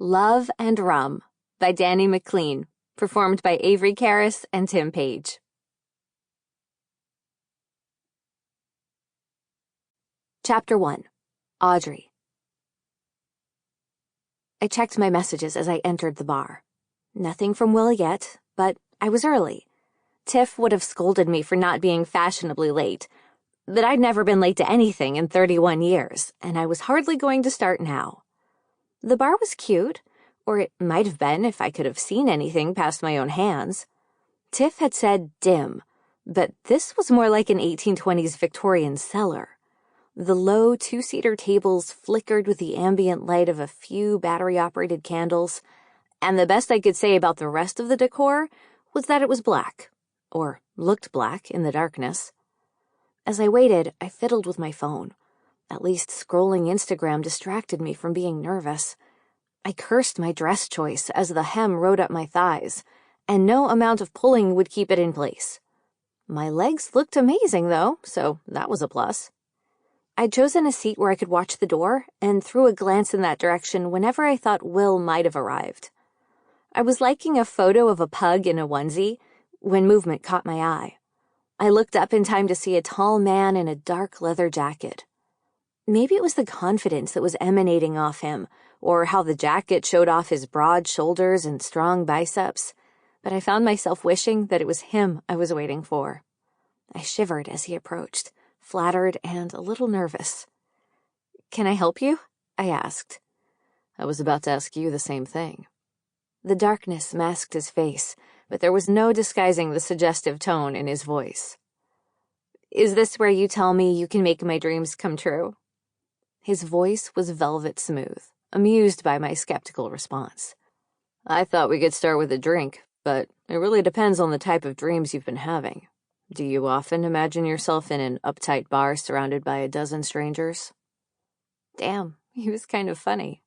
Love and Rum by Dani Mclean, performed by Avery, Caris, and Paige. Chapter 1. Audrey. I checked my messages as I entered the bar. Nothing from Will yet, but I was early. Tiff would have scolded me for not being fashionably late, but I'd never been late to anything in 31 years, and I was hardly going to start now. The bar was cute, or it might have been if I could have seen anything past my own hands. Tiff had said dim, but this was more like an 1820s Victorian cellar. The low two-seater tables flickered with the ambient light of a few battery-operated candles, and the best I could say about the rest of the decor was that it was black, or looked black in the darkness. As I waited, I fiddled with my phone. At least scrolling Instagram distracted me from being nervous. I cursed my dress choice as the hem rode up my thighs, and no amount of pulling would keep it in place. My legs looked amazing, though, so that was a plus. I'd chosen a seat where I could watch the door and threw a glance in that direction whenever I thought Will might have arrived. I was liking a photo of a pug in a onesie when movement caught my eye. I looked up in time to see a tall man in a dark leather jacket. Maybe it was the confidence that was emanating off him, or how the jacket showed off his broad shoulders and strong biceps, but I found myself wishing that it was him I was waiting for. I shivered as he approached, flattered and a little nervous. "Can I help you?" I asked. I was about to ask you the same thing. The darkness masked his face, but there was no disguising the suggestive tone in his voice. "Is this where you tell me you can make my dreams come true?" His voice was velvet smooth, amused by my skeptical response. I thought we could start with a drink, but it really depends on the type of dreams you've been having. Do you often imagine yourself in an uptight bar surrounded by a dozen strangers? Damn, he was kind of funny.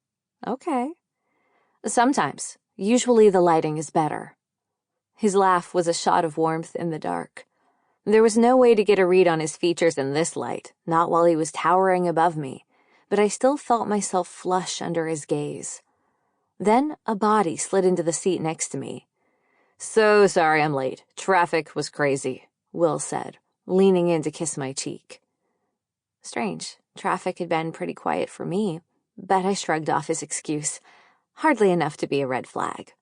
Okay. Sometimes. Usually the lighting is better. His laugh was a shot of warmth in the dark. There was no way to get a read on his features in this light, not while he was towering above me, but I still felt myself flush under his gaze. Then a body slid into the seat next to me. "So sorry I'm late. Traffic was crazy," Will said, leaning in to kiss my cheek. Strange. Traffic had been pretty quiet for me, but I shrugged off his excuse. Hardly enough to be a red flag.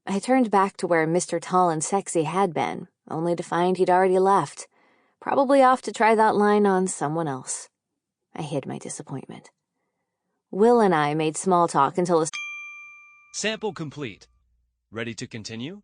I turned back to where Mr. Tall and Sexy had been, only to find he'd already left, probably off to try that line on someone else. I hid my disappointment. Will and I made small talk until Sample complete. Ready to continue?